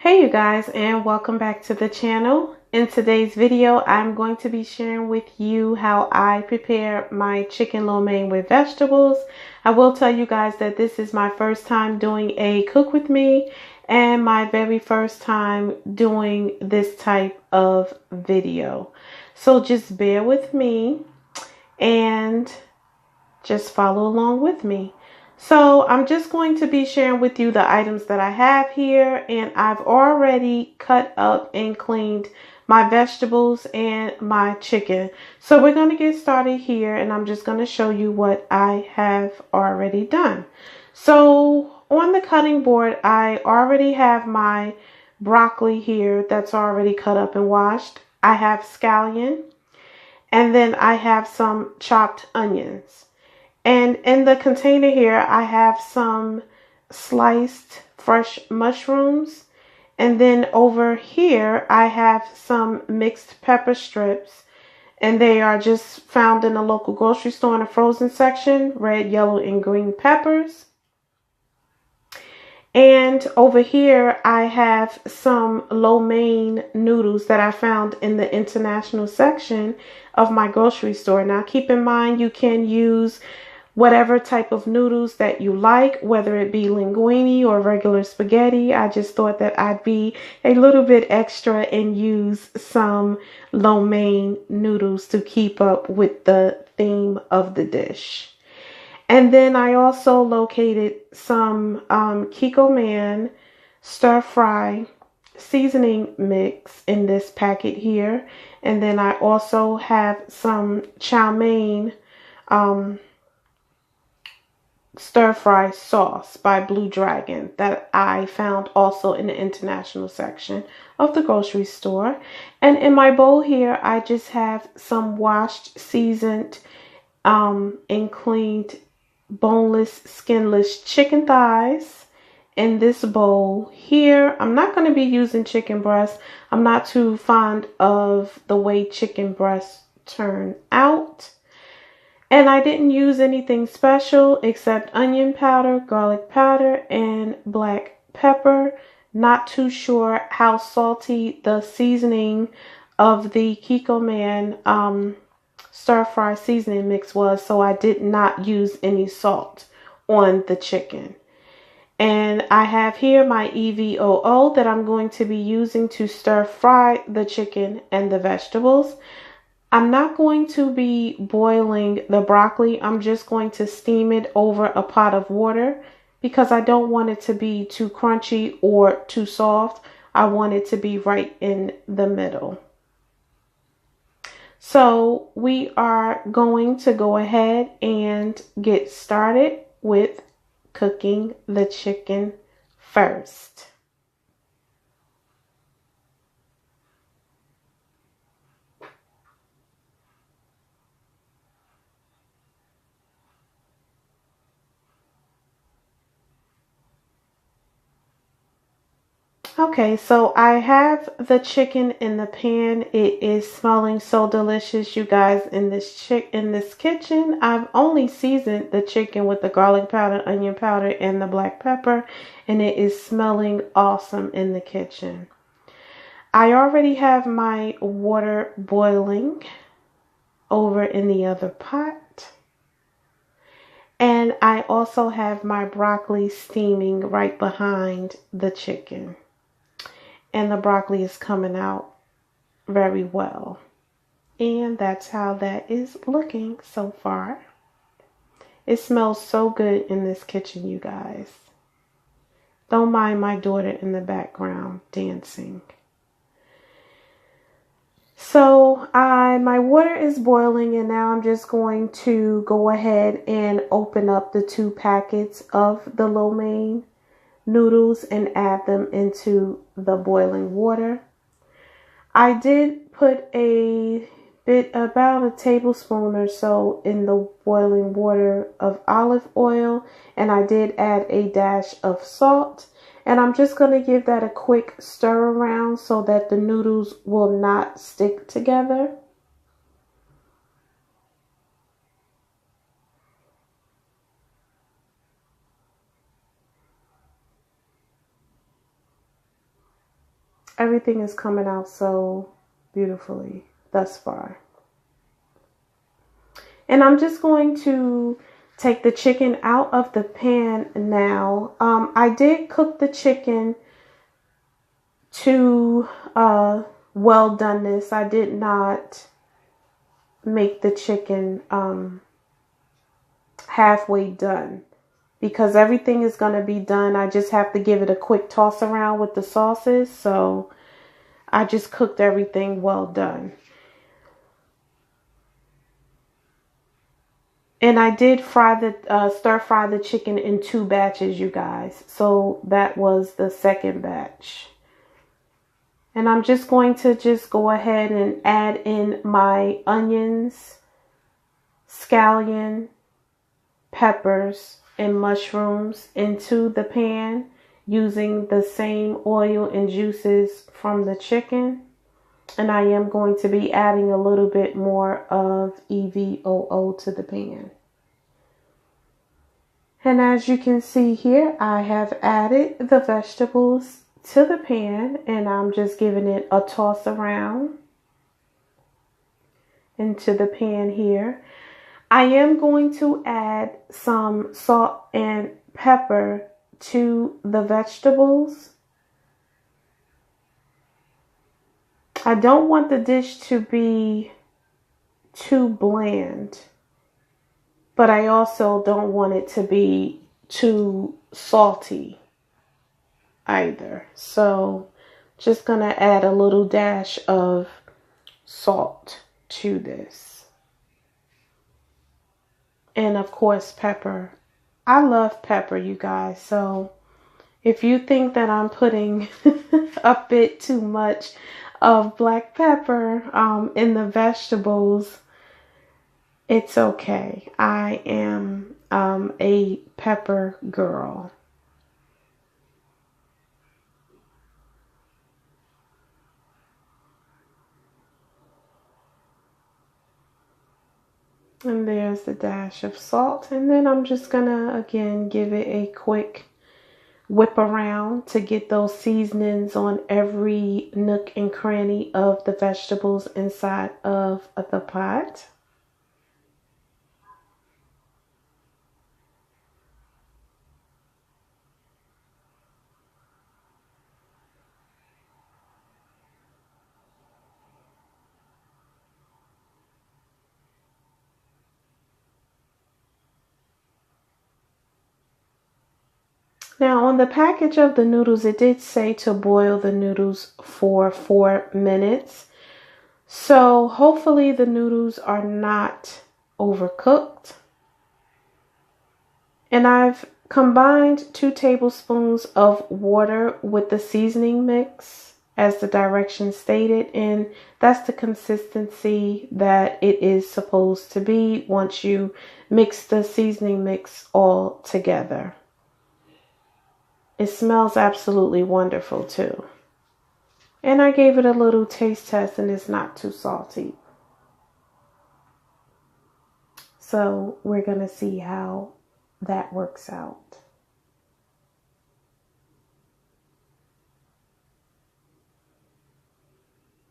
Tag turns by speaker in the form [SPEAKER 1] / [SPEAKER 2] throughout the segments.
[SPEAKER 1] Hey you guys, and welcome back to the channel. In today's video, I'm going to be sharing with you how I prepare my chicken lo mein with vegetables. I will tell you guys that this is my first time doing a cook with me and my very first time doing this type of video. So just bear with me and just follow along with me. So I'm just going to be sharing with you the items that I have here, and I've already cut up and cleaned my vegetables and my chicken. So we're going to get started here, and I'm just going to show you what I have already done. So on the cutting board, I already have my broccoli here that's already cut up and washed. I have scallion, and then I have some chopped onions. And in the container here, I have some sliced fresh mushrooms. And then over here, I have some mixed pepper strips. And they are just found in the local grocery store in the frozen section, red, yellow, and green peppers. And over here, I have some lo mein noodles that I found in the international section of my grocery store. Now, keep in mind, you can use whatever type of noodles that you like, whether it be linguine or regular spaghetti. I just thought that I'd be a little bit extra and use some lo mein noodles to keep up with the theme of the dish. And then I also located some Kikkoman stir fry seasoning mix in this packet here. And then I also have some chow mein stir fry sauce by Blue Dragon that I found also in the international section of the grocery store. And in my bowl here, I just have some washed, seasoned, and cleaned boneless, skinless chicken thighs in this bowl here. I'm not going to be using chicken breast. I'm not too fond of the way chicken breasts turn out. And I didn't use anything special except onion powder, garlic powder, and black pepper. Not too sure how salty the seasoning of the Kikkoman stir fry seasoning mix was, so I did not use any salt on the chicken. And I have here my EVOO that I'm going to be using to stir fry the chicken and the vegetables. I'm not going to be boiling the broccoli. I'm just going to steam it over a pot of water because I don't want it to be too crunchy or too soft. I want it to be right in the middle. So we are going to go ahead and get started with cooking the chicken first. Okay, so I have the chicken in the pan. It is smelling so delicious, you guys. In this kitchen, I've only seasoned the chicken with the garlic powder, onion powder, and the black pepper, and it is smelling awesome in the kitchen. I already have my water boiling over in the other pot. And I also have my broccoli steaming right behind the chicken. And the broccoli is coming out very well. And that's how that is looking so far. It smells so good in this kitchen, you guys. Don't mind my daughter in the background dancing. So my water is boiling, and now I'm just going to go ahead and open up the 2 packets of the lo mein noodles and add them into the boiling water. I did put about a tablespoon or so in the boiling water of olive oil, and I did add a dash of salt. And I'm just going to give that a quick stir around so that the noodles will not stick together. Everything is coming out so beautifully thus far. And I'm just going to take the chicken out of the pan now. I did cook the chicken to well doneness. I did not make the chicken halfway done because everything is going to be done. I just have to give it a quick toss around with the sauces. So I just cooked everything well done. And I did stir fry the chicken in 2 batches, you guys. So that was the second batch. And I'm just going to go ahead and add in my onions, scallion, peppers, and mushrooms into the pan using the same oil and juices from the chicken. And I am going to be adding a little bit more of EVOO to the pan. And as you can see here, I have added the vegetables to the pan and I'm just giving it a toss around into the pan here. I am going to add some salt and pepper to the vegetables. I don't want the dish to be too bland, but I also don't want it to be too salty either. So just gonna add a little dash of salt to this. And of course, pepper. I love pepper, you guys. So if you think that I'm putting a bit too much of black pepper in the vegetables, it's okay. I am a pepper girl. And there's the dash of salt. And then I'm just gonna again give it a quick whip around to get those seasonings on every nook and cranny of the vegetables inside of the pot. Now on the package of the noodles, it did say to boil the noodles for 4 minutes. So hopefully the noodles are not overcooked. And I've combined 2 tablespoons of water with the seasoning mix as the directions stated. And that's the consistency that it is supposed to be once you mix the seasoning mix all together. It smells absolutely wonderful too. And I gave it a little taste test and it's not too salty. So we're going to see how that works out.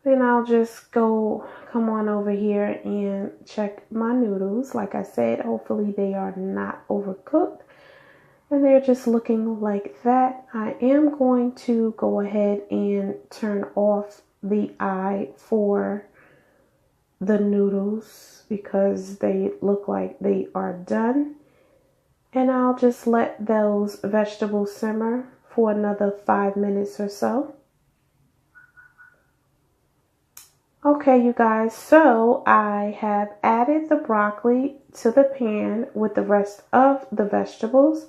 [SPEAKER 1] Then I'll just come on over here and check my noodles. Like I said, hopefully they are not overcooked. And they're just looking like that. I am going to go ahead and turn off the eye for the noodles because they look like they are done. And I'll just let those vegetables simmer for another 5 minutes or so. Okay, you guys, so I have added the broccoli to the pan with the rest of the vegetables.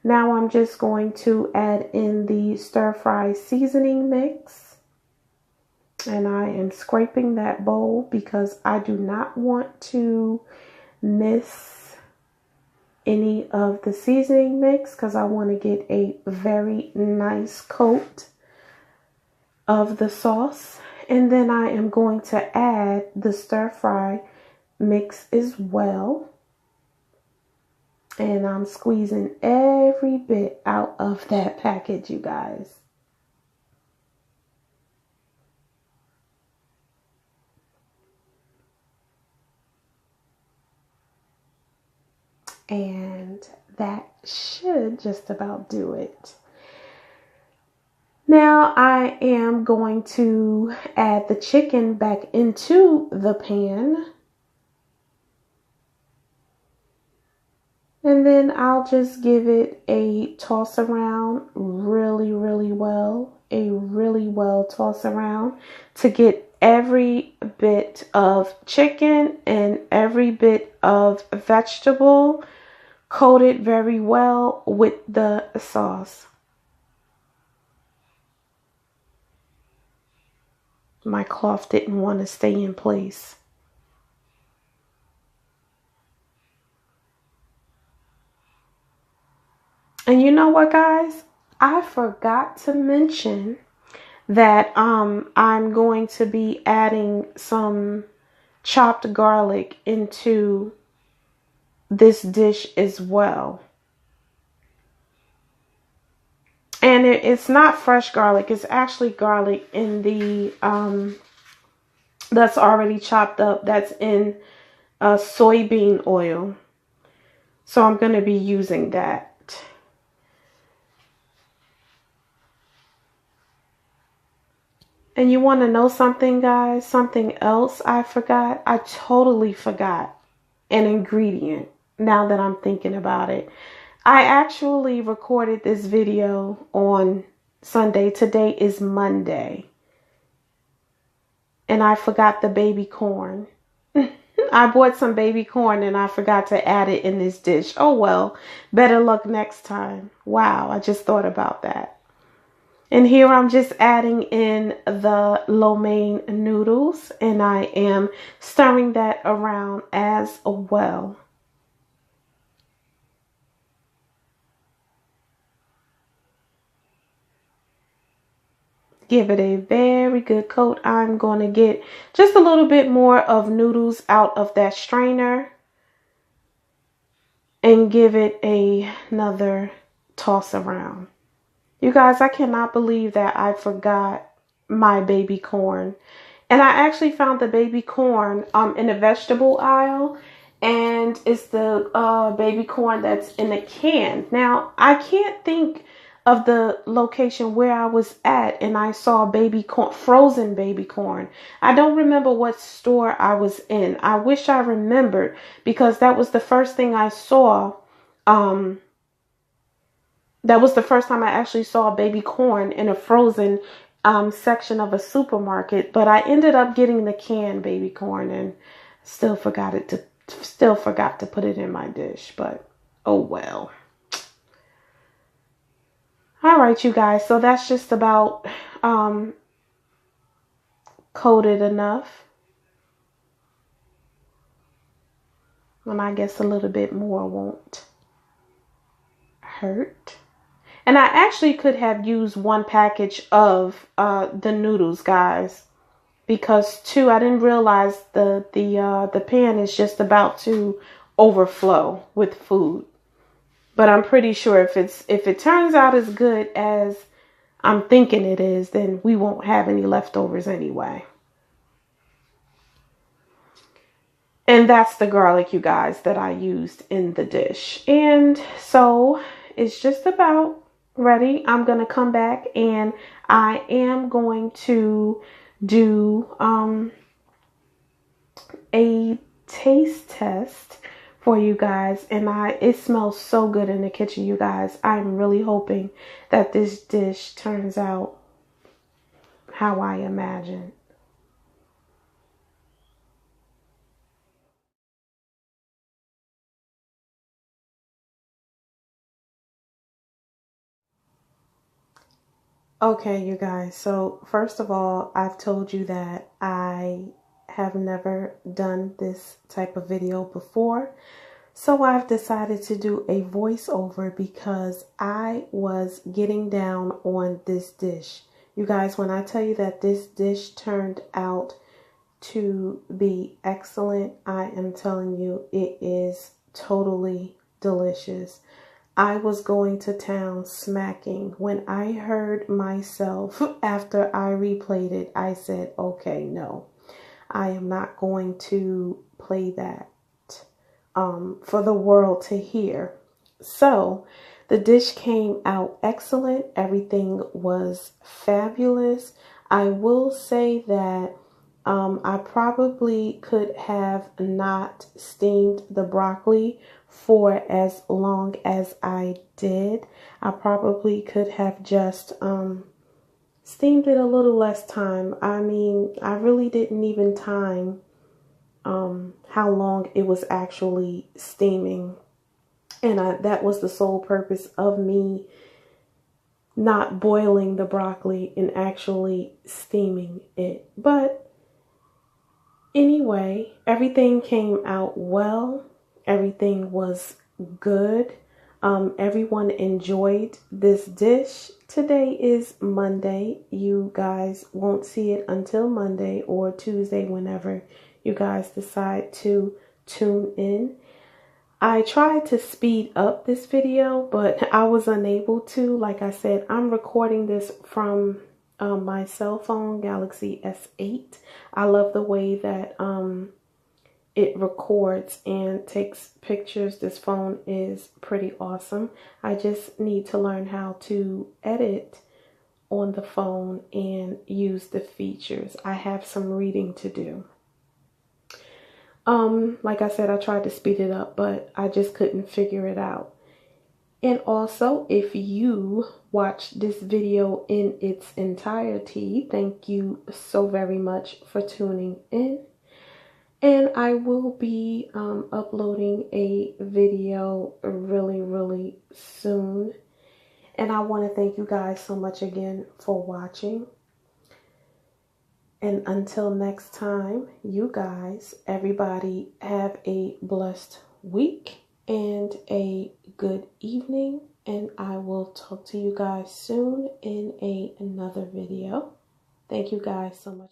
[SPEAKER 1] Now I'm just going to add in the stir-fry seasoning mix. And I am scraping that bowl because I do not want to miss any of the seasoning mix because I want to get a very nice coat of the sauce. And then I am going to add the stir-fry mix as well. And I'm squeezing every bit out of that package, you guys. And that should just about do it. Now I am going to add the chicken back into the pan. And then I'll just give it a toss around really well. A really well toss around to get every bit of chicken and every bit of vegetable coated very well with the sauce. My cloth didn't want to stay in place. And you know what, guys? I forgot to mention that I'm going to be adding some chopped garlic into this dish as well. And it's not fresh garlic. It's actually garlic in the that's already chopped up. That's in soybean oil. So I'm going to be using that. And you want to know something, guys? Something else I forgot? I totally forgot an ingredient now that I'm thinking about it. I actually recorded this video on Sunday. Today is Monday. And I forgot the baby corn. I bought some baby corn and I forgot to add it in this dish. Oh well, better luck next time. Wow, I just thought about that. And here I'm just adding in the lo mein noodles, and I am stirring that around as well. Give it a very good coat. I'm going to get just a little bit more of noodles out of that strainer and give it another toss around. You guys, I cannot believe that I forgot my baby corn. And I actually found the baby corn in the vegetable aisle. And it's the baby corn that's in a can. Now, I can't think of the location where I was at and I saw baby corn, frozen baby corn. I don't remember what store I was in. I wish I remembered because that was the first thing I saw. That was the first time I actually saw baby corn in a frozen section of a supermarket. But I ended up getting the canned baby corn and still forgot to put it in my dish. But oh well. All right, you guys. So that's just about coated enough. And I guess a little bit more won't hurt. And I actually could have used one package of the noodles, guys, because I didn't realize the pan is just about to overflow with food. But I'm pretty sure if it turns out as good as I'm thinking it is, then we won't have any leftovers anyway. And that's the garlic, you guys, that I used in the dish. And so it's just about ready. I'm going to come back and I am going to do a taste test for you guys. And it smells so good in the kitchen, you guys. I'm really hoping that this dish turns out how I imagined. Okay, you guys, so first of all, I've told you that I have never done this type of video before. So I've decided to do a voiceover because I was getting down on this dish. You guys, when I tell you that this dish turned out to be excellent, I am telling you it is totally delicious. I was going to town smacking. When I heard myself after I replayed it, I said, okay, no, I am not going to play that for the world to hear. So the dish came out excellent. Everything was fabulous. I will say that I probably could have not steamed the broccoli for as long as I did. I probably could have just steamed it a little less time. I mean, I really didn't even time how long it was actually steaming. And that was the sole purpose of me not boiling the broccoli and actually steaming it. But anyway, everything came out well. Everything was good. Everyone enjoyed this dish. Today is Monday. You guys won't see it until Monday or Tuesday, whenever you guys decide to tune in. I tried to speed up this video, but I was unable to. Like I said, I'm recording this from my cell phone, Galaxy S8. I love the way that it records and takes pictures. This phone is pretty awesome. I just need to learn how to edit on the phone and use the features. I have some reading to do. Like I said, I tried to speed it up, but I just couldn't figure it out. And also, if you watched this video in its entirety, thank you so very much for tuning in. And I will be uploading a video really soon. And I want to thank you guys so much again for watching. And until next time, you guys, everybody have a blessed week and a good evening. And I will talk to you guys soon in another video. Thank you guys so much.